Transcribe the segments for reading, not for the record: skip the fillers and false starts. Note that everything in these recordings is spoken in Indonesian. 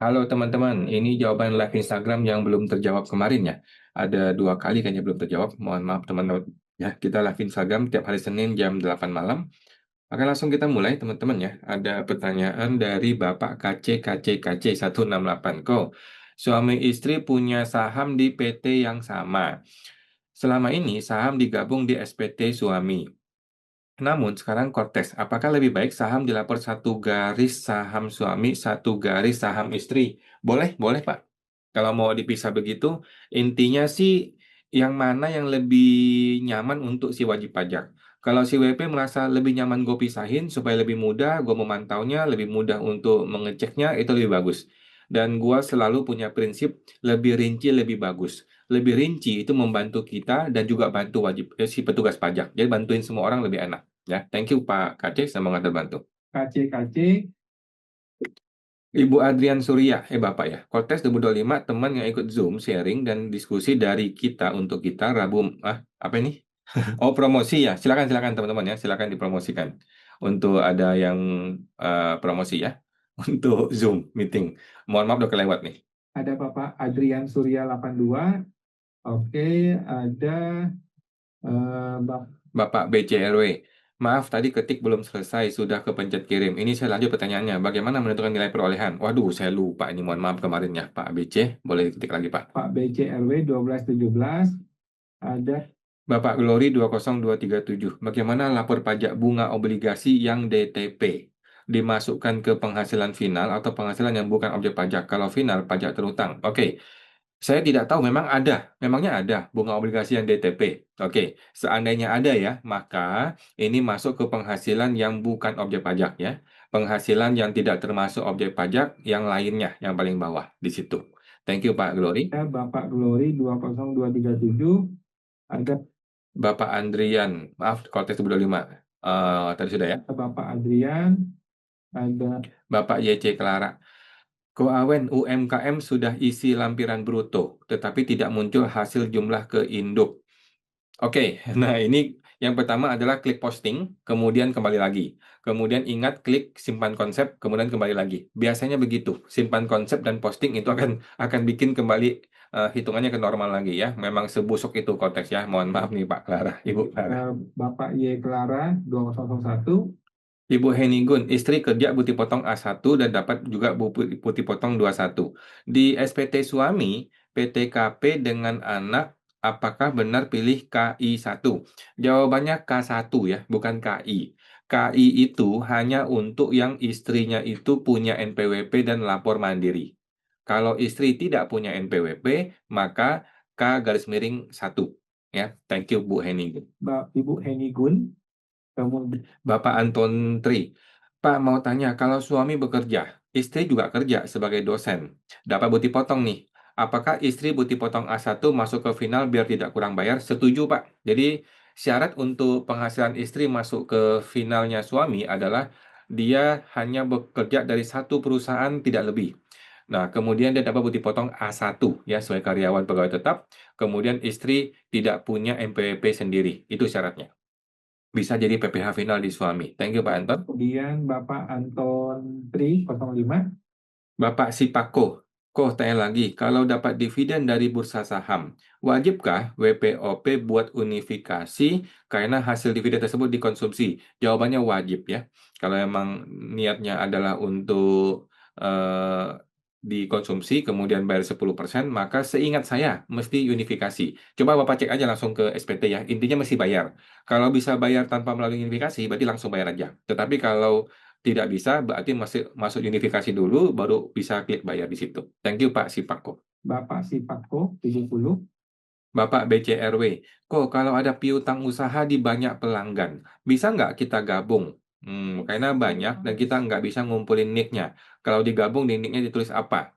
Halo teman-teman, ini jawaban live Instagram yang belum terjawab kemarin ya. Ada 2 kali kayaknya belum terjawab. Mohon maaf teman-teman. Ya, kita live Instagram tiap hari Senin jam 8 malam. Oke, langsung kita mulai teman-teman ya. Ada pertanyaan dari Bapak KC 168. Suami istri punya saham di PT yang sama. Selama ini saham digabung di SPT suami. Namun sekarang kontes, apakah lebih baik saham dilapor satu garis saham suami, satu garis saham istri? Boleh, boleh Pak. Kalau mau dipisah begitu, intinya sih yang mana yang lebih nyaman untuk si wajib pajak. Kalau si WP merasa lebih nyaman gue pisahin supaya lebih mudah, gue memantaunya, lebih mudah untuk mengeceknya, itu lebih bagus. Dan gue selalu punya prinsip lebih rinci lebih bagus. Lebih rinci itu membantu kita dan juga bantu si petugas pajak. Jadi bantuin semua orang lebih enak. Ya, thank you Pak KC, semoga terbantu. KC Ibu Adrian Surya, Bapak ya. Kontes 2025 teman yang ikut Zoom sharing dan diskusi dari kita untuk kita Rabu apa ini? Oh, promosi ya. Silakan silakan teman-teman ya, silakan dipromosikan. Untuk ada yang promosi ya untuk Zoom meeting. Mohon maaf udah kelewat nih. ada Bapak Adrian Surya 82. Oke, ada Bapak BCRW. Maaf, tadi ketik belum selesai, sudah kepencet kirim. Ini saya lanjut pertanyaannya. Bagaimana menentukan nilai perolehan? Waduh, saya lupa ini. Mohon maaf kemarin ya, Pak BC. Boleh ketik lagi, Pak. Pak BCRW 1217. Ada Bapak Glory 20237. Bagaimana lapor pajak bunga obligasi yang DTP? Dimasukkan ke penghasilan final atau penghasilan yang bukan objek pajak. Kalau final, pajak terutang. Oke. Saya tidak tahu, memangnya ada bunga obligasi yang DTP. Oke, seandainya ada ya, maka ini masuk ke penghasilan yang bukan objek pajak ya. Penghasilan yang tidak termasuk objek pajak yang lainnya, yang paling bawah di situ. Thank you Pak Glory. Bapak Glory 20237. Ada Bapak Andrian, maaf kalau tes 25. Tadi sudah ya. Bapak Adrian. Ada Bapak YC Clara. Koawen UMKM sudah isi lampiran bruto, tetapi tidak muncul hasil jumlah ke induk. Oke, nah ini yang pertama adalah klik posting, kemudian kembali lagi. Kemudian ingat klik simpan konsep, kemudian kembali lagi. Biasanya begitu, simpan konsep dan posting itu akan bikin kembali hitungannya ke normal lagi ya. Memang sebusuk itu konteks ya. Mohon maaf nih Pak Clara, Ibu Clara. Bapak Y Clara 2001. Ibu Henigun, istri kerja putih potong A1 dan dapat juga putih potong 21. Di SPT suami, PTKP dengan anak, apakah benar pilih KI1? Jawabannya K1 ya, bukan KI. KI itu hanya untuk yang istrinya itu punya NPWP dan lapor mandiri. Kalau istri tidak punya NPWP, maka K garis miring 1. Ya, thank you Bu Henigun. Ibu Henigun. Kemudian Bapak Anton Tri, Pak mau tanya, kalau suami bekerja, istri juga kerja sebagai dosen, dapat bukti potong nih. Apakah istri bukti potong A1 masuk ke final biar tidak kurang bayar? Setuju, Pak. Jadi syarat untuk penghasilan istri masuk ke finalnya suami adalah dia hanya bekerja dari satu perusahaan tidak lebih. Nah, kemudian dia dapat bukti potong A1 ya sebagai karyawan pegawai tetap. Kemudian istri tidak punya NPWP sendiri. Itu syaratnya. Bisa jadi PPh final di suami. Thank you Pak Anton. kemudian Bapak Anton Tri 05. Bapak Sipako, kok tanya lagi, kalau dapat dividen dari bursa saham, wajibkah WPOP buat unifikasi karena hasil dividen tersebut dikonsumsi? Jawabannya wajib ya. Kalau emang niatnya adalah untuk dikonsumsi kemudian bayar 10%, maka seingat saya mesti unifikasi. Coba Bapak cek aja langsung ke SPT ya, intinya mesti bayar. Kalau bisa bayar tanpa melalui unifikasi, berarti langsung bayar aja. Tetapi kalau tidak bisa, berarti masih masuk unifikasi dulu, baru bisa klik bayar di situ. Thank you Pak Sipako. Bapak Sipako 70. Bapak BCRW, kok kalau ada piutang usaha di banyak pelanggan, bisa nggak kita gabung? Karena banyak dan kita nggak bisa ngumpulin nicknya. Kalau digabung, di nicknya ditulis apa?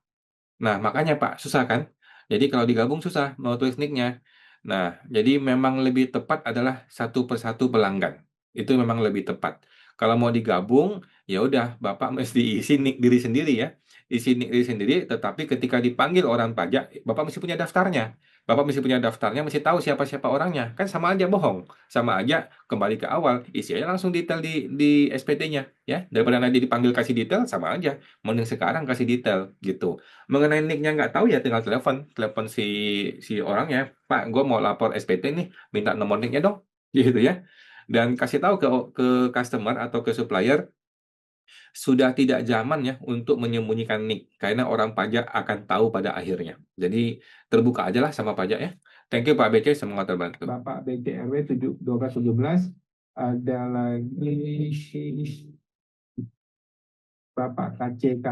Nah, makanya Pak, susah kan? Jadi kalau digabung susah, mau tulis nicknya. Nah, jadi memang lebih tepat adalah satu persatu pelanggan. Itu memang lebih tepat. Kalau mau digabung, ya udah Bapak mesti isi nick diri sendiri ya. isi diri sendiri, tetapi ketika dipanggil orang pajak, Bapak mesti punya daftarnya. Bapak mesti punya daftarnya, mesti tahu siapa-siapa orangnya. Kan sama aja bohong. Sama aja kembali ke awal, isi aja langsung detail di SPT-nya. Ya, daripada nanti dipanggil kasih detail, sama aja. Mending sekarang kasih detail, gitu. Mengenai nicknya nggak tahu ya, tinggal telepon. Telepon si orangnya. Pak, gue mau lapor SPT nih, minta nomor nicknya dong. Gitu ya. Dan kasih tahu ke customer atau ke supplier, sudah tidak zaman ya untuk menyembunyikan nick karena orang pajak akan tahu pada akhirnya. Jadi terbuka aja lah sama pajak ya. Thank you Pak BC, semoga terbantu. Bapak BCRW 1217, ada lagi Bapak KCK.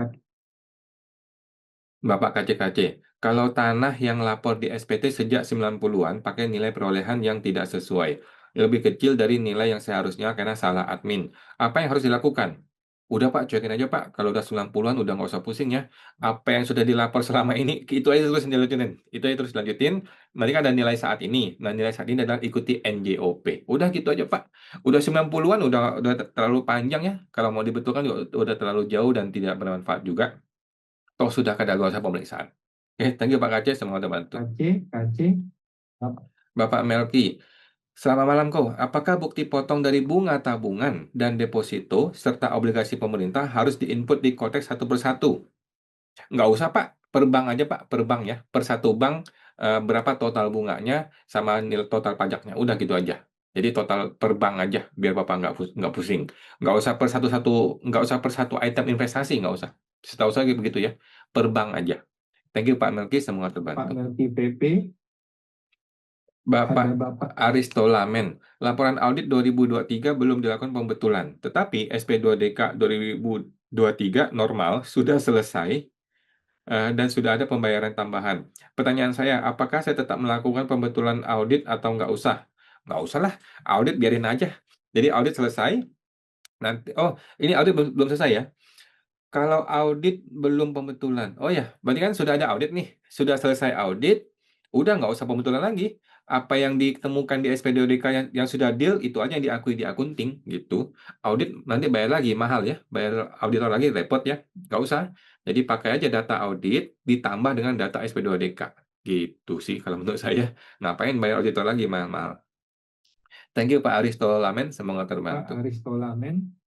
Bapak KCKC, kalau tanah yang lapor di SPT sejak 90-an pakai nilai perolehan yang tidak sesuai, lebih kecil dari nilai yang seharusnya karena salah admin, apa yang harus dilakukan? Udah Pak, cuekin aja Pak. Kalau udah 90-an udah nggak usah pusing ya. Apa yang sudah dilapor selama ini, itu aja terus dilanjutin. Itu aja terus dilanjutin. Nanti kan ada nilai saat ini. Nah, nilai saat ini adalah ikuti NJOP. Udah gitu aja Pak. Udah 90-an udah terlalu panjang ya. Kalau mau dibetulkan juga udah terlalu jauh dan tidak bermanfaat juga. Toh sudah kadaluarsa pemeriksaan. Oke, thank you Pak Kaceh, semoga terbantu. KC, Bapak Bapak Melki, selamat malam kau. Apakah bukti potong dari bunga tabungan dan deposito serta obligasi pemerintah harus diinput di konteks satu persatu? Nggak usah Pak, per bank aja Pak, per bank ya. Per satu bank berapa total bunganya sama nilai total pajaknya. Udah gitu aja. Jadi total per bank aja, biar Bapak nggak pusing. Nggak usah per satu item investasi, nggak usah. Setahu saya begitu ya, per bank aja. Thank you Pak Melki, semoga terbantu. Melki PP, Bapak ada Bapak Aristolamen, laporan audit 2023 belum dilakukan pembetulan, tetapi SP2DK 2023 normal sudah selesai dan sudah ada pembayaran tambahan. Pertanyaan saya, apakah saya tetap melakukan pembetulan audit atau nggak usah? Nggak usah lah, audit biarin aja. Jadi audit selesai, nanti, oh ini audit belum selesai ya? Kalau audit belum pembetulan. Oh ya, berarti kan sudah ada audit nih. Sudah selesai audit, udah nggak usah pembetulan lagi. Apa yang ditemukan di SPDODK yang sudah deal, itu aja yang diakui di akunting, gitu. Audit nanti bayar lagi, mahal ya. Bayar auditor lagi, repot ya. Nggak usah. Jadi pakai aja data audit, ditambah dengan data SPDODK. Gitu sih kalau menurut saya. Ngapain bayar auditor lagi, mahal-mahal. Thank you Pak Aristo Lamen, semoga Pak terbantu. Aristolamen,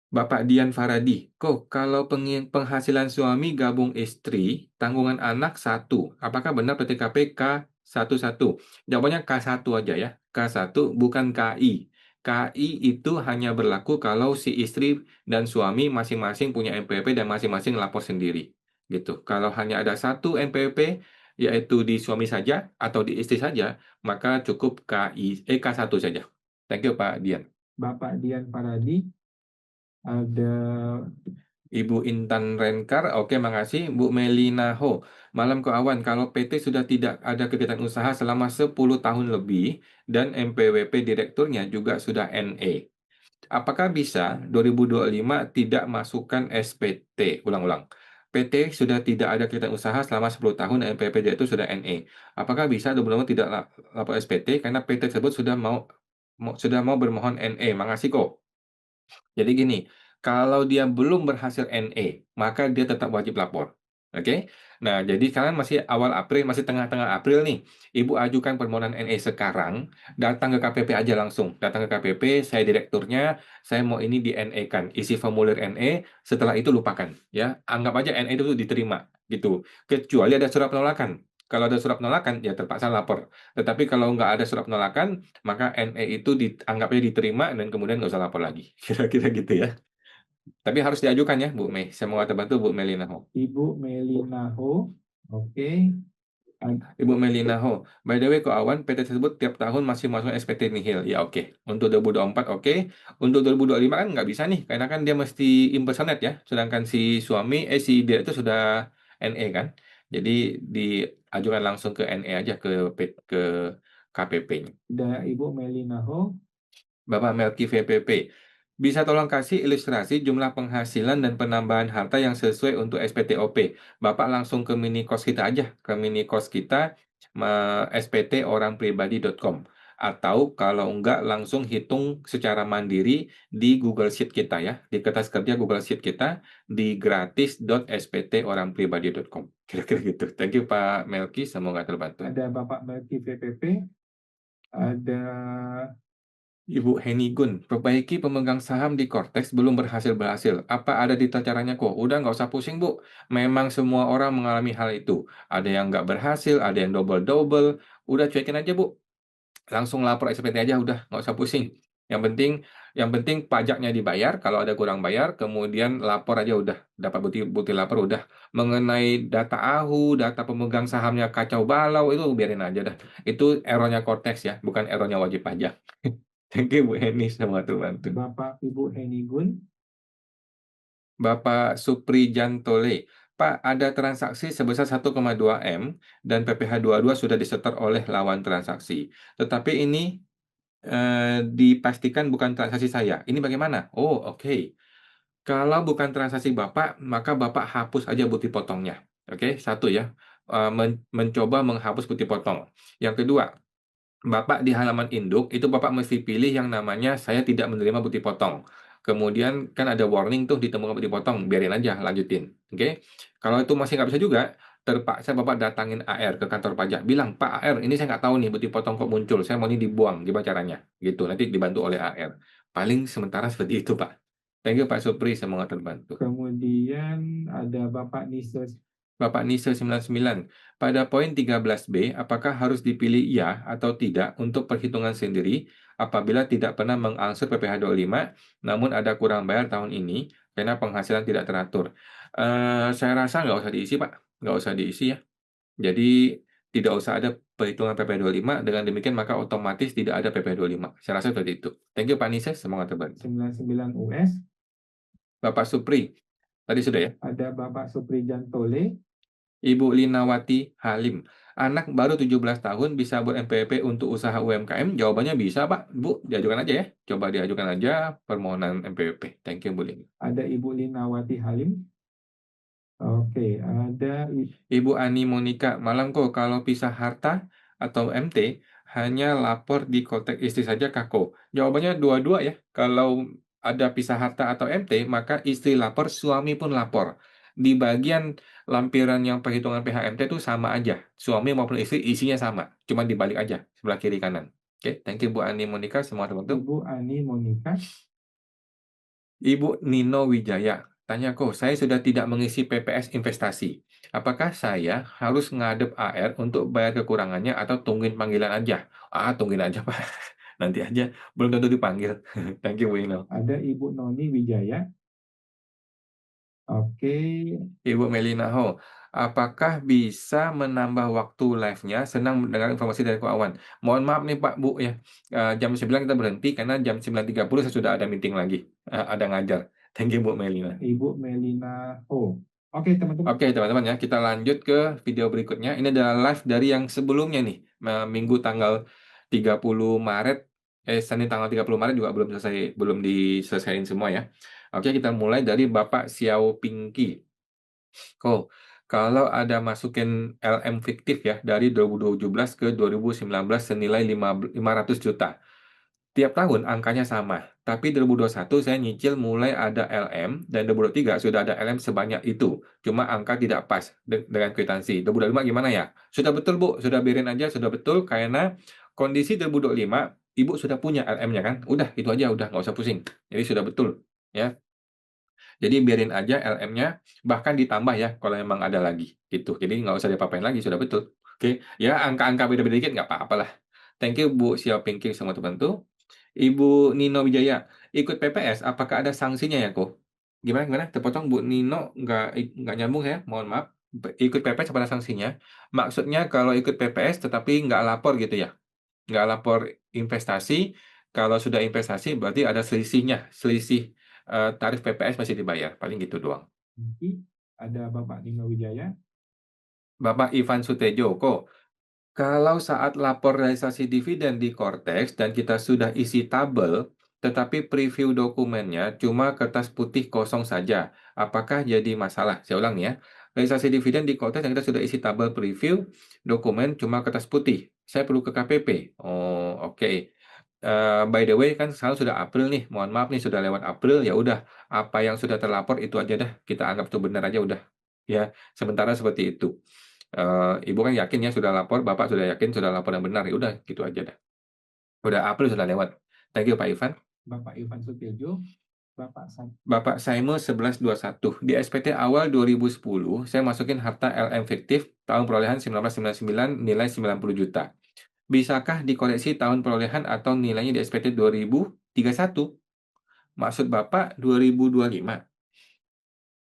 Bapak Dian Faradi, kok kalau penghasilan suami gabung istri, tanggungan anak satu, apakah benar PTKP K11? Jawabannya K1 aja ya, K1 bukan KI. KI itu hanya berlaku kalau si istri dan suami masing-masing punya NPWP dan masing-masing lapor sendiri. Gitu. Kalau hanya ada satu NPWP, yaitu di suami saja atau di istri saja, maka cukup K1 saja. Thank you Pak Dian. Bapak Dian Paradi, ada Ibu Intan Renkar, oke makasih. Bu Melina Ho, malam ke awan, kalau PT sudah tidak ada kegiatan usaha selama 10 tahun lebih dan MPWP direkturnya juga sudah NE. Apakah bisa 2025 tidak masukkan SPT? Ulang-ulang. PT sudah tidak ada kegiatan usaha selama 10 tahun dan MPWP direktur sudah NE. Apakah bisa 2025 tidak lapor SPT karena PT tersebut sudah mau bermohon NE? Makasih kok. Jadi gini, kalau dia belum berhasil NE, maka dia tetap wajib lapor. Oke? Nah, jadi kalian masih awal April, masih tengah-tengah April nih. Ibu ajukan permohonan NE sekarang, datang ke KPP aja langsung. Datang ke KPP, saya direkturnya, saya mau ini di NE-kan. Isi formulir NE, setelah itu lupakan. Ya, anggap aja NE itu diterima. Gitu. Kecuali ada surat penolakan. Kalau ada surat penolakan, ya terpaksa lapor. Tetapi kalau nggak ada surat penolakan, maka NE itu dianggapnya diterima dan kemudian nggak usah lapor lagi. Kira-kira gitu ya. Tapi harus diajukan ya, Bu Mei. Saya mau terbantu Bu Melina Ho. Ibu Melina Ho, oke, Ibu Melina Ho. By the way, Ko Awan, PT tersebut tiap tahun masih masuk SPT nihil. Ya oke. Untuk 2024 oke. Untuk 2025 kan nggak bisa nih, karena kan dia mesti impersonate ya. Sedangkan si dia itu sudah NE kan. Jadi diajukan langsung ke NE aja ke KPP-nya. ada Ibu Melina Ho, Bapak Melki VPP, bisa tolong kasih ilustrasi jumlah penghasilan dan penambahan harta yang sesuai untuk SPTOP. Bapak langsung ke mini cost kita aja, ke mini cost kita spt orangpribadi.com. Atau kalau enggak langsung hitung secara mandiri di Google Sheet kita ya, di kertas kerja Google Sheet kita di gratis.sptorangpribadi.com. Kira-kira gitu. Thank you Pak Melki, semoga terbantu. Ada Bapak Melki VPP, ada Ibu Heni Gun, perbaiki pemegang saham di Cortex belum berhasil-berhasil. Apa ada detail caranya kok? Udah nggak usah pusing, Bu. Memang semua orang mengalami hal itu. Ada yang nggak berhasil, ada yang double-double. Udah cuekin aja, Bu. Langsung lapor SPT aja, udah nggak usah pusing. Yang penting, yang penting pajaknya dibayar. Kalau ada kurang bayar, kemudian lapor aja udah. Dapat bukti lapor udah. Mengenai data data pemegang sahamnya kacau balau, itu biarin aja dah. Itu errornya Cortex ya, bukan errornya wajib pajak. Thank you Bu Heni, semoga terbantu. Bapak Ibu Heni Gun, Bapak Supri Jantole, Pak, ada transaksi sebesar 1,2 M dan PPh 22 sudah disetor oleh lawan transaksi. Tetapi ini dipastikan bukan transaksi saya. Ini bagaimana? Oh, oke. Kalau bukan transaksi Bapak, maka Bapak hapus aja bukti potongnya. Oke, satu ya. Mencoba menghapus bukti potong. Yang kedua, Bapak di halaman induk, itu Bapak mesti pilih yang namanya saya tidak menerima bukti potong. Kemudian kan ada warning tuh ditemukan bukti potong, biarin aja, lanjutin. Oke? Kalau itu masih nggak bisa juga, terpaksa Bapak datangin AR ke kantor pajak. Bilang, Pak AR, ini saya nggak tahu nih bukti potong kok muncul, saya mau ini dibuang, gimana caranya? Gitu, nanti dibantu oleh AR. Paling sementara seperti itu, Pak. Thank you, Pak Supri, semoga terbantu. kemudian ada Bapak Nise, Bapak Nise 99, pada poin 13B, apakah harus dipilih ya atau tidak untuk perhitungan sendiri apabila tidak pernah mengangsur PPh 25, namun ada kurang bayar tahun ini karena penghasilan tidak teratur? Saya rasa nggak usah diisi, Pak. Nggak usah diisi ya. Jadi tidak usah ada perhitungan PPh 25, dengan demikian maka otomatis tidak ada PPh 25. Saya rasa seperti itu. Thank you Pak Nise, semoga terbantu. 99 US, Bapak Supri, tadi sudah ya? ada Bapak Supri Jantole, Ibu Linawati Halim. Anak baru 17 tahun bisa buat NPWP untuk usaha UMKM? Jawabannya bisa, Pak. Bu, diajukan aja ya. Coba diajukan aja permohonan NPWP. Thank you, Bu Lin. ada Ibu Linawati Halim, oke, ada Ibu Ani Monika, malam kok kalau pisah harta atau MT hanya lapor di kontak istri saja Kako. Jawabannya dua-dua ya. Kalau ada pisah harta atau MT, maka istri lapor, suami pun lapor. Di bagian lampiran yang perhitungan PHMT itu sama aja. Suami maupun istri isinya sama. Cuma dibalik aja, sebelah kiri kanan. Oke, thank you Bu Ani Monika, semua teman-teman. Ibu Ani Monika, Ibu Nino Wijaya, tanya kok, saya sudah tidak mengisi PPS investasi. Apakah saya harus ngadep AR untuk bayar kekurangannya atau tungguin panggilan aja? Tungguin aja, Pak. Nanti aja, belum tentu dipanggil. Thank you, Bu Nino. ada Ibu Noni Wijaya, oke, Ibu Melina Ho, apakah bisa menambah waktu live-nya? Senang mendengar informasi dari keuangan. Mohon maaf nih Pak, Bu ya. Jam 9 kita berhenti karena jam 9.30 saya sudah ada meeting lagi. Ada ngajar. Thank you Bu Melina. Ibu Melina Ho. Oke teman-teman, Oke teman-teman ya, kita lanjut ke video berikutnya. Ini adalah live dari yang sebelumnya nih. Minggu tanggal 30 Maret, Senin tanggal 30 Maret juga belum diselesaikan semua ya. Oke, kita mulai dari Bapak Xiao Pinky. Kalau ada masukin LM fiktif ya dari 2017 ke 2019 senilai 500 juta. Tiap tahun angkanya sama, tapi 2021 saya nyicil mulai ada LM dan 2023 sudah ada LM sebanyak itu. Cuma angka tidak pas dengan kwitansi. 2025 gimana ya? Sudah betul Bu, sudah biarin aja, sudah betul karena kondisi 2025 Ibu sudah punya LM-nya kan? Udah, itu aja udah nggak usah pusing. Jadi sudah betul ya. Jadi biarin aja LM-nya, bahkan ditambah ya kalau memang ada lagi gitu. Jadi nggak usah diapa-apain lagi, sudah betul. Oke, ya angka-angka beda-beda dikit nggak apa-apa lah. Thank you Bu Xiao Pinking semua teman-teman. Ibu Nino Wijaya, ikut PPS, apakah ada sanksinya ya kok? Gimana gimana? Terpotong Bu Nino nggak nyambung ya, mohon maaf. Ikut PPS apa ada sanksinya? Maksudnya kalau ikut PPS tetapi nggak lapor gitu ya? Nggak lapor investasi, kalau sudah investasi berarti ada selisihnya, selisih tarif PPS masih dibayar, paling gitu doang. ada Bapak Nino Wijaya, Bapak Ivan Sutejo, kok kalau saat lapor realisasi dividen di Cortex dan kita sudah isi tabel, tetapi preview dokumennya cuma kertas putih kosong saja, apakah jadi masalah? Saya ulang nih ya. realisasi dividen di Kotes yang kita sudah isi tabel preview, dokumen cuma kertas putih. Saya perlu ke KPP. Oh, oke. By the way kan sekarang sudah April nih. Mohon maaf nih sudah lewat April, ya udah apa yang sudah terlapor itu aja dah. Kita anggap itu benar aja udah. Ya, sementara seperti itu. Ibu kan yakin ya sudah lapor, Bapak sudah yakin sudah lapor yang benar. Ya udah, gitu aja dah. Udah April sudah lewat. Thank you Pak Ivan. Bapak Ivan Sutiojo, Bapak Saimo 1121. Di SPT awal 2010, saya masukin harta LM fiktif tahun perolehan 1999 nilai 90 juta. Bisakah dikoreksi tahun perolehan atau nilainya di SPT 2031? Maksud Bapak 2025?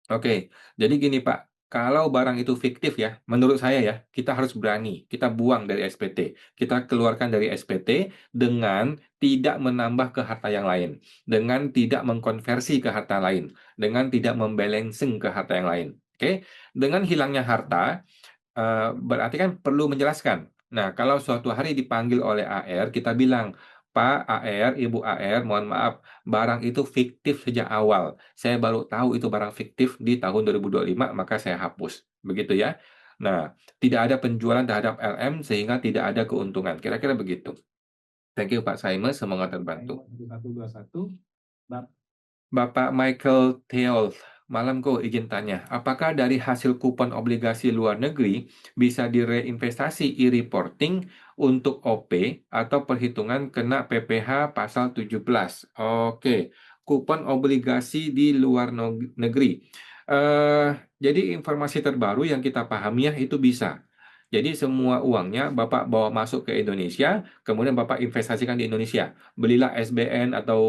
Oke, jadi gini Pak, kalau barang itu fiktif ya, menurut saya ya, kita harus berani, kita buang dari SPT, kita keluarkan dari SPT dengan tidak menambah ke harta yang lain, dengan tidak mengkonversi ke harta lain, dengan tidak membalancing ke harta yang lain. Oke, dengan hilangnya harta, berarti kan perlu menjelaskan. Nah, kalau suatu hari dipanggil oleh AR, kita bilang, Pak AR, Ibu AR, mohon maaf, barang itu fiktif sejak awal. Saya baru tahu itu barang fiktif di tahun 2025, maka saya hapus. Begitu ya. Nah, tidak ada penjualan terhadap LM sehingga tidak ada keuntungan. Kira-kira begitu. Thank you Pak Saimes, semoga terbantu. 1121, Bapak Michael Theol, malamku izin tanya, apakah dari hasil kupon obligasi luar negeri bisa direinvestasi e-reporting untuk OP atau perhitungan kena PPh pasal 17? Oke, kupon obligasi di luar negeri. Jadi informasi terbaru yang kita pahami ya itu bisa. Jadi semua uangnya Bapak bawa masuk ke Indonesia, kemudian Bapak investasikan di Indonesia. Belilah SBN atau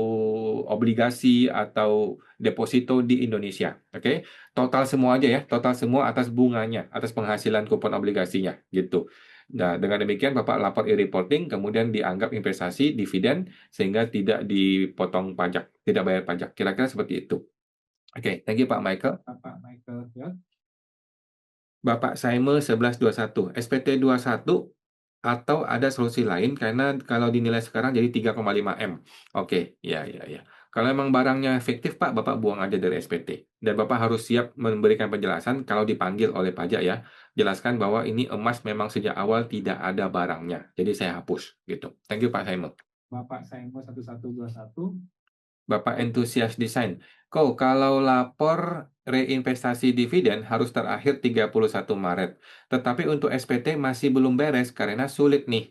obligasi atau deposito di Indonesia. Oke, total semua aja ya, total semua atas bunganya, atas penghasilan kupon obligasinya gitu. Nah, dengan demikian Bapak lapor e-reporting, kemudian dianggap investasi dividen sehingga tidak dipotong pajak, tidak bayar pajak. Kira-kira seperti itu. Oke, thank you Pak Michael. Bapak Michael ya. Bapak Saime 1121, SPT 21 atau ada solusi lain karena kalau dinilai sekarang jadi 3,5 M. Oke, ya ya ya. Kalau memang barangnya fiktif Pak, Bapak buang aja dari SPT. Dan Bapak harus siap memberikan penjelasan kalau dipanggil oleh pajak ya. Jelaskan bahwa ini emas memang sejak awal tidak ada barangnya. Jadi saya hapus gitu. Thank you Pak Saime. Bapak Saimo 1121, Bapak entusias desain. Kalau lapor reinvestasi dividen harus terakhir 31 Maret. Tetapi untuk SPT masih belum beres karena sulit nih.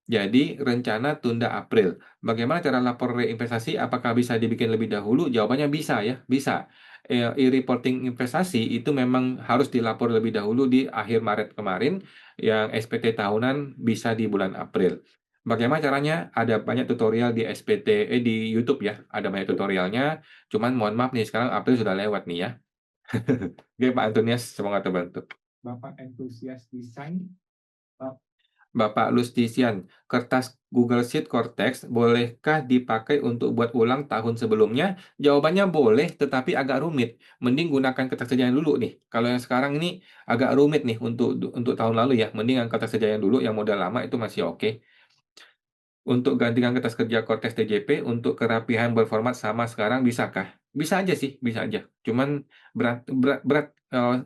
Jadi rencana tunda April. Bagaimana cara lapor reinvestasi? Apakah bisa dibikin lebih dahulu? Jawabannya bisa ya, bisa. E-reporting investasi itu memang harus dilapor lebih dahulu di akhir Maret kemarin. Yang SPT tahunan bisa di bulan April. Bagaimana caranya? Ada banyak tutorial di di YouTube ya. Ada banyak tutorialnya. Cuman mohon maaf nih, sekarang April sudah lewat nih ya. Oke Pak Antonius, semoga terbantu. Bapak entusias desain, Bapak Lustisian, kertas Google Sheet Cortex bolehkah dipakai untuk buat ulang tahun sebelumnya? Jawabannya boleh, tetapi agak rumit. Mending gunakan kertas kerja yang dulu nih. Kalau yang sekarang ini agak rumit nih untuk tahun lalu ya. Mending yang kertas kerja yang dulu, yang model lama itu masih oke. Untuk gantikan kertas kerja Cortex TJP untuk kerapihan berformat sama sekarang bisakah? Bisa aja sih, bisa aja. Cuman berat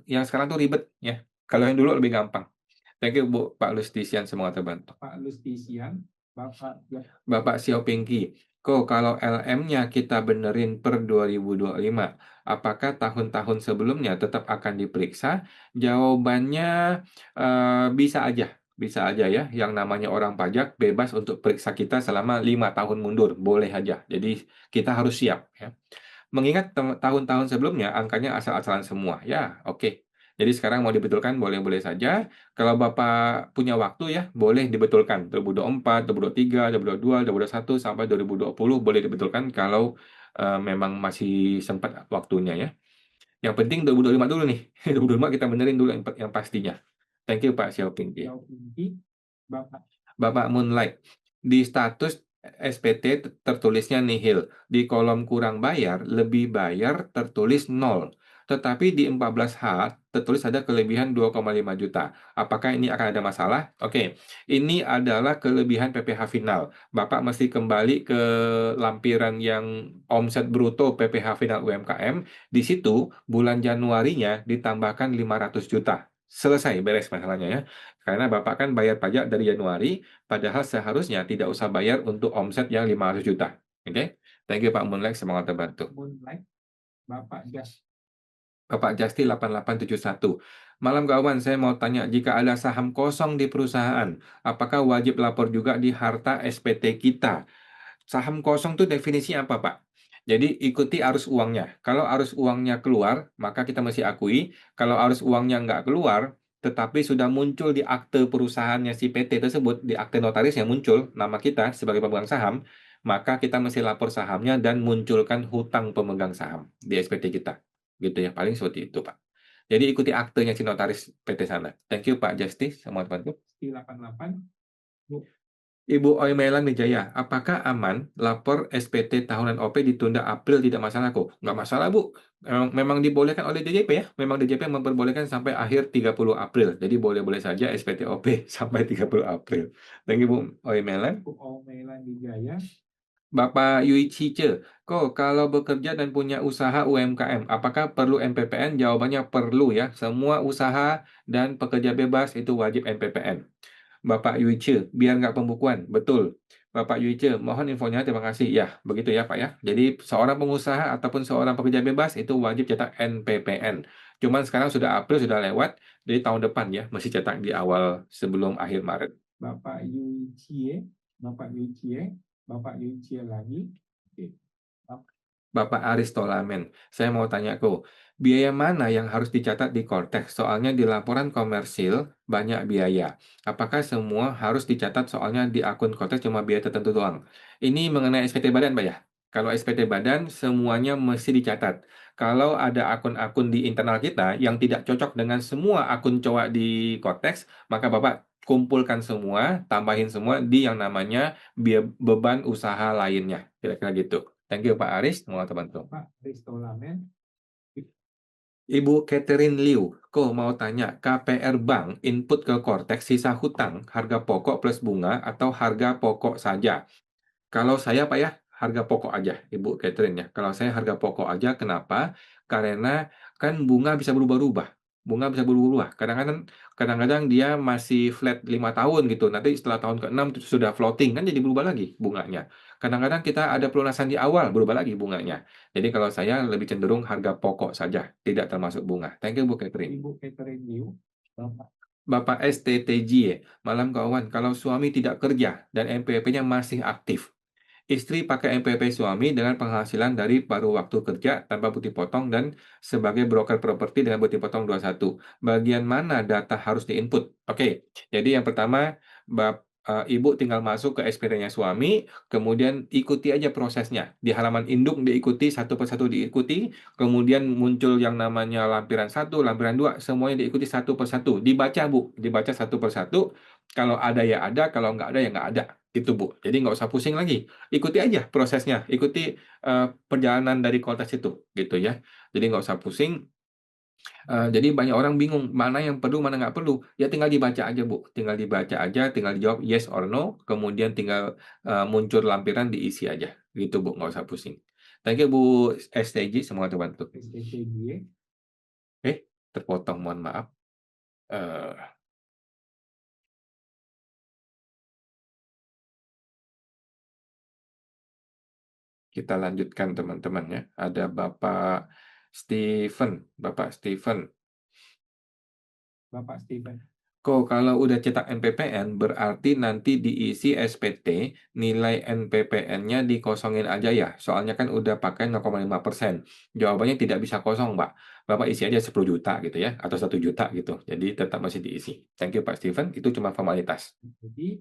yang sekarang tuh ribet ya. Kalau yang dulu lebih gampang. Thank you Bu, Pak Lustisian, semoga terbantu. Pak Lustisian, Bapak ya. Bapak Xiao Pinky, kalau LM-nya kita benerin per 2025, apakah tahun-tahun sebelumnya tetap akan diperiksa? Jawabannya bisa aja ya. Yang namanya orang pajak bebas untuk periksa kita selama 5 tahun mundur, boleh aja. Jadi kita harus siap ya. Mengingat tahun-tahun sebelumnya angkanya asal-asalan semua. Ya, oke. Jadi sekarang mau dibetulkan boleh-boleh saja. Kalau Bapak punya waktu ya, boleh dibetulkan. 2024, 2023, 2022, 2021 sampai 2020 boleh dibetulkan kalau memang masih sempat waktunya ya. Yang penting 2025 dulu nih. 2025 kita benerin dulu yang pastinya. Thank you Pak Xiaoping. Bapak Moonlight. Di status SPT tertulisnya nihil. Di kolom kurang bayar, lebih bayar tertulis 0. tetapi di 14H tertulis ada kelebihan 2,5 juta. Apakah ini akan ada masalah? Oke, ini adalah kelebihan PPh final. Bapak mesti kembali ke lampiran yang omset bruto PPh final UMKM. Di situ bulan Januarinya ditambahkan 500 juta. Selesai, beres masalahnya ya. Karena Bapak kan bayar pajak dari Januari, padahal seharusnya tidak usah bayar untuk omset yang 500 juta. Oke? Thank you Pak Moonlight, semoga terbantu. Moonlight, Bapak Jas. Bapak Justi 8871. Malam kawan, saya mau tanya, jika ada saham kosong di perusahaan, apakah wajib lapor juga di harta SPT kita? Saham kosong itu definisinya apa, Pak? Jadi ikuti arus uangnya. Kalau arus uangnya keluar, maka kita mesti akui. Kalau arus uangnya nggak keluar, tetapi sudah muncul di akte perusahaannya si PT tersebut, di akte notarisnya muncul nama kita sebagai pemegang saham, maka kita mesti lapor sahamnya dan munculkan hutang pemegang saham di SPT kita. Gitu ya, paling seperti itu, Pak. Jadi ikuti aktenya si notaris PT sana. Thank you, Pak Justice. Sama teman-teman. 88. Bu, Ibu Oimelan Wijaya, apakah aman lapor SPT tahunan OP ditunda April tidak masalah kok? Nggak masalah, Bu. Memang dibolehkan oleh DJP ya. Memang DJP memperbolehkan sampai akhir 30 April. Jadi boleh-boleh saja SPT OP sampai 30 April. Thank you, Bu Oimelan. Bu Omelan Wijaya. Bapak Yui Cice, kok kalau bekerja dan punya usaha UMKM, apakah perlu NPPN? Jawabannya perlu ya. Semua usaha dan pekerja bebas itu wajib NPPN. Bapak Yuice, biar nggak pembukuan. Betul. Bapak Yuice, mohon infonya, terima kasih. Ya, begitu ya Pak ya. Jadi seorang pengusaha ataupun seorang pekerja bebas itu wajib cetak NPPN. Cuman sekarang sudah April, sudah lewat, jadi tahun depan ya, mesti cetak di awal sebelum akhir Maret. Bapak Yuicie, Bapak Yuicie, Bapak Yuicie lagi. Oke. Bapak Aristolamen, saya mau tanya kok, biaya mana yang harus dicatat di Cortex? Soalnya di laporan komersil banyak biaya. Apakah semua harus dicatat soalnya di akun Cortex cuma biaya tertentu doang? Ini mengenai SPT badan, Pak ya? Kalau SPT badan semuanya mesti dicatat. Kalau ada akun-akun di internal kita yang tidak cocok dengan semua akun cowok di Cortex, maka Bapak kumpulkan semua, tambahin semua di yang namanya beban usaha lainnya. Kira-kira gitu. Thank you Pak Aris, mau bantu. Pak Ristolamen. Ibu Catherine Liu, kok mau tanya, KPR Bank input ke Cortex sisa hutang, harga pokok plus bunga atau harga pokok saja? Kalau saya Pak ya, harga pokok aja, Ibu Catherine ya. Kalau saya harga pokok aja, kenapa? Karena kan bunga bisa berubah-ubah. Bunga bisa berubah. Kadang-kadang dia masih flat 5 tahun gitu. Nanti setelah tahun ke-6 sudah floating, kan jadi berubah lagi bunganya. Kadang-kadang kita ada pelunasan di awal, berubah lagi bunganya. Jadi kalau saya lebih cenderung harga pokok saja, tidak termasuk bunga. Thank you Bu Catherine. Ibu Catherine Liu. Bapak Bapak STTJ, malam kawan, kalau suami tidak kerja dan NPWP-nya masih aktif, istri pakai NPWP suami dengan penghasilan dari paruh waktu kerja tanpa bukti potong dan sebagai broker properti dengan bukti potong 21. Bagian mana data harus diinput? Oke, jadi yang pertama, Ibu tinggal masuk ke SPT-nya suami, kemudian ikuti aja prosesnya. Di halaman induk diikuti, satu persatu diikuti, kemudian muncul yang namanya lampiran 1, lampiran 2, semuanya diikuti satu persatu. Dibaca, Bu. Dibaca satu persatu. Kalau ada ya ada, kalau nggak ada ya nggak ada. Itu, Bu. Jadi nggak usah pusing lagi. Ikuti aja prosesnya. Ikuti perjalanan dari kontes itu. Gitu ya. Jadi nggak usah pusing. Jadi banyak orang bingung mana yang perlu, mana nggak perlu. Ya tinggal dibaca aja, Bu. Tinggal dibaca aja, tinggal dijawab yes or no, kemudian tinggal muncul lampiran diisi aja. Gitu, Bu. Nggak usah pusing. Thank you, Bu STJ. Semoga terbantu. STTJ. Terpotong, mohon maaf. Kita lanjutkan, teman-teman ya. Ada Bapak Steven. Bapak Steven. Bapak Steven. Kok kalau udah cetak NPPN, berarti nanti diisi SPT, nilai NPPN-nya dikosongin aja ya? Soalnya kan udah pakai 0,5%. Jawabannya tidak bisa kosong, Pak. Bapak isi aja 10 juta gitu ya, atau 1 juta gitu. Jadi tetap masih diisi. Thank you, Pak Steven. Itu cuma formalitas. Jadi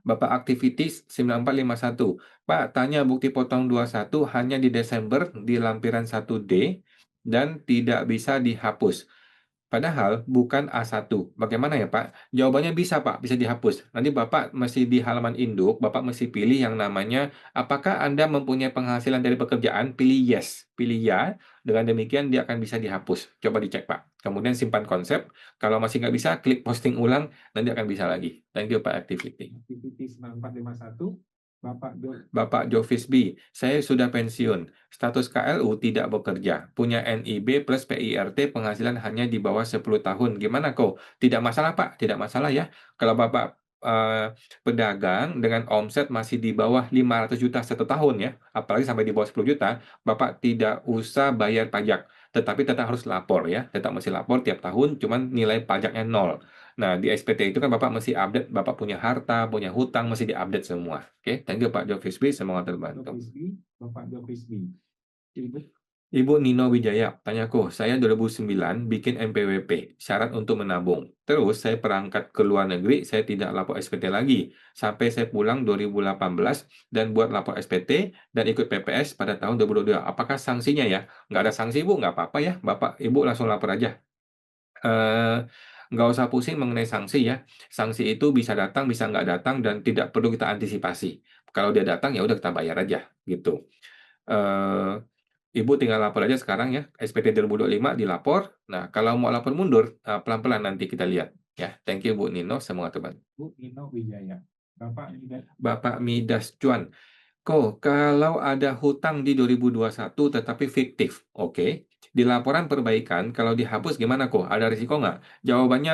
Bapak Aktivitis 9451. Pak, tanya bukti potong 21 hanya di Desember di lampiran 1D dan tidak bisa dihapus. Padahal bukan A1. Bagaimana ya, Pak? Jawabannya bisa, Pak, bisa dihapus. Nanti Bapak mesti di halaman induk, Bapak mesti pilih yang namanya, apakah Anda mempunyai penghasilan dari pekerjaan? Pilih yes, pilih ya. Dengan demikian dia akan bisa dihapus. Coba dicek, Pak. Kemudian simpan konsep. Kalau masih nggak bisa, klik posting ulang, nanti akan bisa lagi. Thank you, Pak Activity. Activity 9451, Bapak Bapak Jofisbi, saya sudah pensiun. Status KLU tidak bekerja. Punya NIB plus PIRT penghasilan hanya di bawah 10 tahun. Gimana kok? Tidak masalah, Pak. Tidak masalah ya. Kalau Bapak pedagang dengan omset masih di bawah 500 juta satu tahun ya, apalagi sampai di bawah 10 juta, Bapak tidak usah bayar pajak. Tetapi tetap harus lapor ya. Tetap mesti lapor tiap tahun, cuman nilai pajaknya nol. Nah, di SPT itu kan Bapak mesti update, Bapak punya harta, punya hutang, mesti diupdate semua. Oke, thank you Pak Jofisbi, semoga terbantu. Bapak Jofisbi. Ibu Ibu Nino Wijaya, tanyaku, saya 2009 bikin NPWP, syarat untuk menabung. Terus saya perangkat ke luar negeri, saya tidak lapor SPT lagi. Sampai saya pulang 2018 dan buat lapor SPT dan ikut PPS pada tahun 2022. Apakah sanksinya ya? Nggak ada sanksi, Bu, nggak apa-apa ya. Bapak, Ibu langsung lapor aja. Eh, nggak usah pusing mengenai sanksi ya. Sanksi itu bisa datang, bisa nggak datang, dan tidak perlu kita antisipasi. Kalau dia datang, ya udah kita bayar aja, gitu. Eh, Ibu tinggal lapor aja sekarang ya, SPT 2025 dilapor. Nah, kalau mau lapor mundur, pelan-pelan nanti kita lihat. Ya, thank you Bu Nino, semoga terbantu. Bu Nino Wijaya. Bapak Midas Cuan. Kalau ada hutang di 2021 tetapi fiktif, oke. Di laporan perbaikan, kalau dihapus gimana kok? Ada risiko nggak? Jawabannya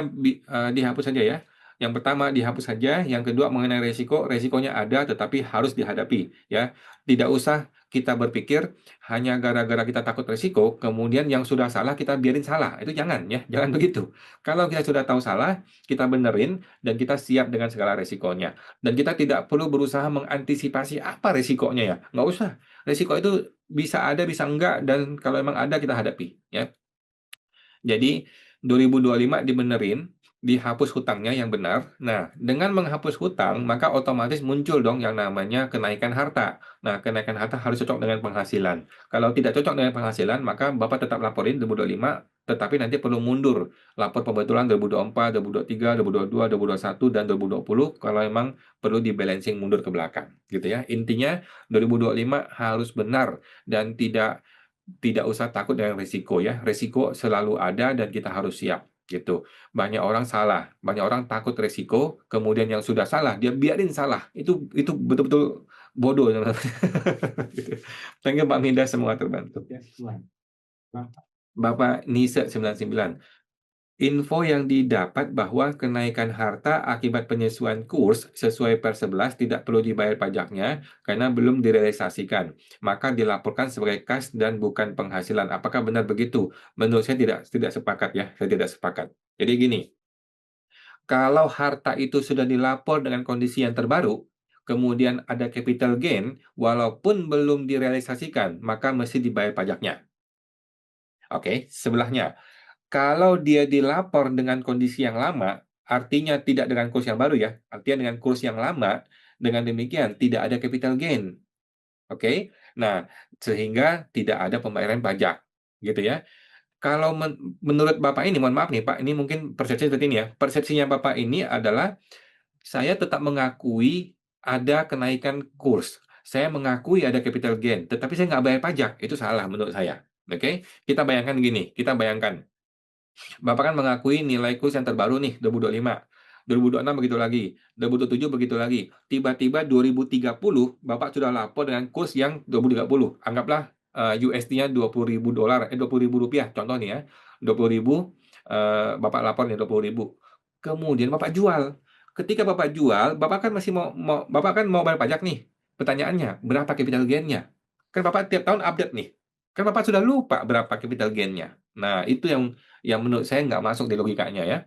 dihapus saja ya. Yang pertama dihapus saja, yang kedua mengenai risiko, risikonya ada tetapi harus dihadapi ya. Tidak usah kita berpikir hanya gara-gara kita takut risiko, kemudian yang sudah salah kita biarin salah. Itu jangan ya, jangan begitu. Kalau kita sudah tahu salah, kita benerin dan kita siap dengan segala risikonya. Dan kita tidak perlu berusaha mengantisipasi apa resikonya ya. Nggak usah. Resiko itu bisa ada, bisa enggak, dan kalau emang ada kita hadapi. Ya. Jadi 2025 dibenerin, dihapus hutangnya yang benar. Nah, dengan menghapus hutang, maka otomatis muncul dong yang namanya kenaikan harta. Nah, kenaikan harta harus cocok dengan penghasilan. Kalau tidak cocok dengan penghasilan, maka Bapak tetap laporin 2025, tetapi nanti perlu mundur. Lapor pembetulan 2024, 2023, 2022, 2021, dan 2020 kalau memang perlu di balancing mundur ke belakang. Gitu ya. Intinya 2025 harus benar dan tidak usah takut dengan risiko ya. Risiko selalu ada dan kita harus siap gitu. Banyak orang salah, banyak orang takut risiko, kemudian yang sudah salah dia biarin salah. Itu betul-betul bodoh. Gitu. Thank you Pak Minda, semua terbantu. Bapak Nisa 99. Info yang didapat bahwa kenaikan harta akibat penyesuaian kurs sesuai per 11 tidak perlu dibayar pajaknya karena belum direalisasikan. Maka dilaporkan sebagai kas dan bukan penghasilan. Apakah benar begitu? Menurut saya tidak sepakat ya. Saya tidak sepakat. Jadi gini, kalau harta itu sudah dilapor dengan kondisi yang terbaru, kemudian ada capital gain, walaupun belum direalisasikan, maka mesti dibayar pajaknya. Oke, sebelahnya. Kalau dia dilapor dengan kondisi yang lama, artinya tidak dengan kurs yang baru ya, artinya dengan kurs yang lama, dengan demikian tidak ada capital gain. Oke? Nah, sehingga tidak ada pembayaran pajak, gitu ya. Kalau menurut Bapak ini, mohon maaf nih Pak, ini mungkin persepsi seperti ini ya. Persepsinya Bapak ini adalah, saya tetap mengakui ada kenaikan kurs. Saya mengakui ada capital gain, tetapi saya nggak bayar pajak. Itu salah menurut saya. Oke? Kita bayangkan gini, kita bayangkan. Bapak kan mengakui nilai kurs yang terbaru nih 2025. 2026 begitu lagi, 2027 begitu lagi. Tiba-tiba 2030 Bapak sudah lapor dengan kurs yang 2030. Anggaplah USD-nya $20.000, $20.000 contoh nih ya. 20.000 Bapak lapor nih 20.000. Kemudian Bapak jual. Ketika Bapak jual, Bapak kan masih Bapak kan mau bayar pajak nih. Pertanyaannya, berapa capital gain-nya? Kan Bapak tiap tahun update nih. Kan Bapak sudah lupa berapa capital gain-nya. Nah, itu yang menurut saya nggak masuk di logikanya ya.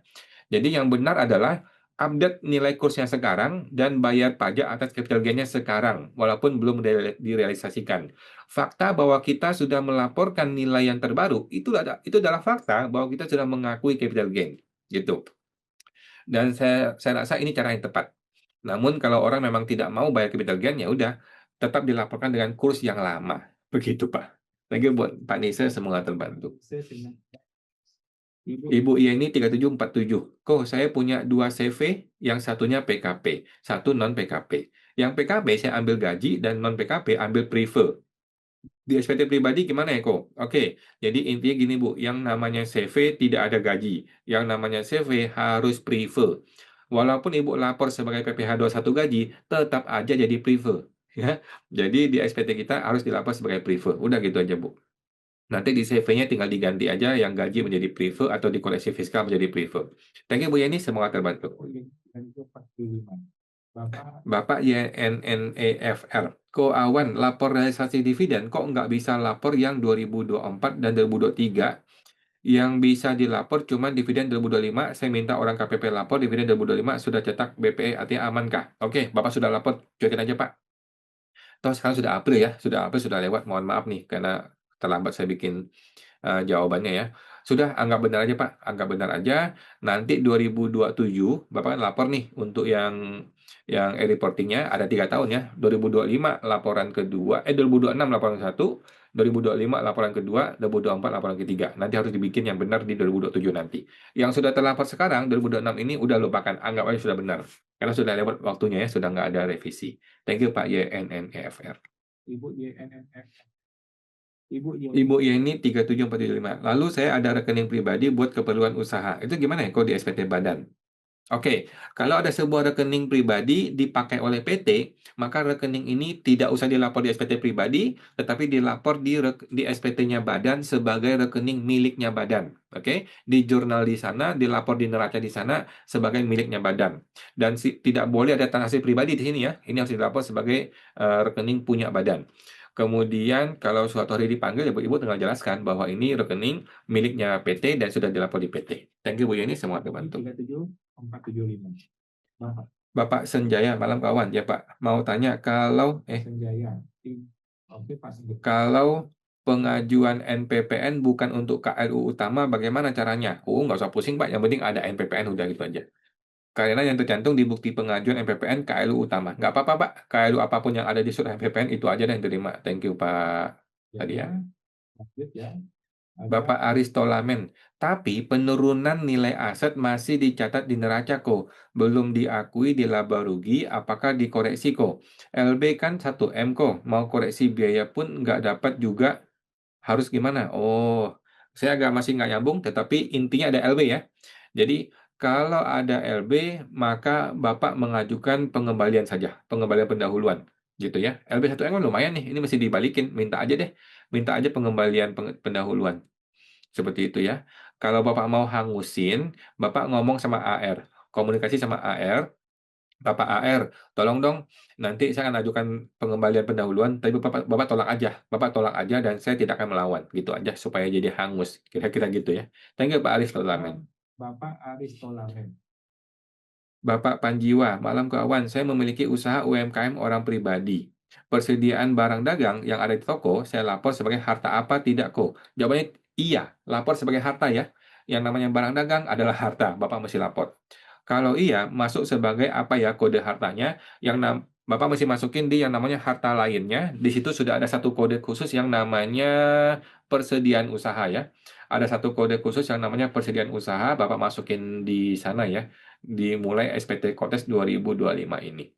Jadi yang benar adalah update nilai kursnya sekarang dan bayar pajak atas capital gain-nya sekarang, walaupun belum direalisasikan. Fakta bahwa kita sudah melaporkan nilai yang terbaru, itu adalah fakta bahwa kita sudah mengakui capital gain. Gitu. Dan saya rasa ini cara yang tepat. Namun kalau orang memang tidak mau bayar capital gain, ya udah, tetap dilaporkan dengan kurs yang lama. Begitu, Pak. Thank you buat Pak Nisa, semoga terbantu. Ibu Ibu Yeni 3747. Kok saya punya dua CV, yang satunya PKP, satu non PKP. Yang PKP saya ambil gaji dan non PKP ambil prefer. Di SPT pribadi gimana ya kok? Oke, jadi intinya gini Bu, yang namanya CV tidak ada gaji, yang namanya CV harus prefer. Walaupun Ibu lapor sebagai PPh satu gaji, tetap aja jadi prefer. Ya, jadi di SPT kita harus dilapor sebagai prefer. Udah gitu aja Bu. Nanti di CV-nya tinggal diganti aja yang gaji menjadi prefer atau dikoreksi fiskal menjadi prefer. Thank you Bu Yeni, semoga terbantu. dan itu 45. Bapak Bapak YNNEFR. Ko Awan, lapor realisasi dividen kok nggak bisa lapor yang 2024 dan 2023? Yang bisa dilapor cuma dividen 2025. Saya minta orang KPP lapor dividen 2025 sudah cetak BPE, artinya aman kah? Oke, Bapak sudah lapor, cuekin aja Pak. Toh sekarang sudah April ya, sudah April sudah lewat. Mohon maaf nih karena terlambat saya bikin jawabannya ya. Sudah anggap benar aja Pak, anggap benar aja. Nanti 2027 Bapak kan lapor nih untuk yang e-reportingnya ada 3 tahun ya. 2025 laporan kedua, 2026 laporan satu, 2025 laporan kedua, 2024 laporan ketiga. Nanti harus dibikin yang benar di 2027 nanti. Yang sudah terlapor sekarang 2026 ini udah lupakan, anggap aja sudah benar. Karena sudah lewat waktunya ya, sudah nggak ada revisi. Thank you Pak YNNEFR. Ibu YNNF. Ibu Yeni. Ibu Yeni 37475. Lalu saya ada rekening pribadi buat keperluan usaha. Itu gimana ya kalau di SPT Badan? Oke, kalau ada sebuah rekening pribadi dipakai oleh PT, maka rekening ini tidak usah dilapor di SPT pribadi, tetapi dilapor di SPT-nya Badan sebagai rekening miliknya Badan. Oke, di jurnal di sana, dilapor di neraca di sana sebagai miliknya Badan. Dan tidak boleh ada transaksi pribadi di sini ya. Ini harus dilapor sebagai rekening punya Badan. Kemudian kalau suatu hari dipanggil, ya Bu Ibu tinggal jelaskan bahwa ini rekening miliknya PT dan sudah dilapor di PT. Thank you Bu Yeni, semua terbantu. 37475. Bapak Bapak Senjaya, malam kawan. Ya Pak, mau tanya Senjaya. Oke Pak Senjaya. kalau pengajuan NPPN bukan untuk KLU utama, bagaimana caranya? Oh, nggak usah pusing Pak, yang penting ada NPPN, udah gitu aja. Karena yang tercantum di bukti pengajuan NPPN KLU utama. Nggak apa-apa Pak, KLU apapun yang ada di surat NPPN itu aja yang terima. Thank you Pak. Tadi ya. Lanjut ya. Bapak Aristolamen, tapi penurunan nilai aset masih dicatat di neraca kok, belum diakui di laba rugi, apakah dikoreksi kok? LB kan 1M kok, mau koreksi biaya pun nggak dapat juga, harus gimana? Oh, saya agak masih nggak nyambung, tetapi intinya ada LB ya. Jadi, kalau ada LB, maka Bapak mengajukan pengembalian saja, pengembalian pendahuluan, gitu ya. LB 1M kan lumayan nih, ini mesti dibalikin, minta aja deh, minta aja pengembalian pendahuluan. Seperti itu ya. Kalau Bapak mau hangusin, Bapak ngomong sama AR, komunikasi sama AR, Bapak AR, tolong dong, nanti saya akan ajukan pengembalian pendahuluan, tapi Bapak Bapak tolak aja dan saya tidak akan melawan, gitu aja supaya jadi hangus, kira-kira gitu ya. Thank you Pak Arif Tolamen. Bapak Aristolamen. Bapak Panjiwa, malam kawan, saya memiliki usaha UMKM orang pribadi. Persediaan barang dagang yang ada di toko, saya lapor sebagai harta apa tidak kok? Jawabannya iya, lapor sebagai harta ya. Yang namanya barang dagang adalah harta, Bapak mesti lapor. Kalau iya, masuk sebagai apa ya kode hartanya, Bapak mesti masukin di yang namanya harta lainnya. Di situ sudah ada satu kode khusus yang namanya persediaan usaha ya. Ada satu kode khusus yang namanya persediaan usaha, Bapak masukin di sana ya dimulai SPT Kotes 2025 ini.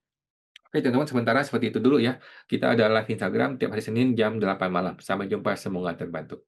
Oke teman-teman, sementara seperti itu dulu ya. Kita ada live Instagram tiap hari Senin jam 8 malam. Sampai jumpa, semoga terbantu.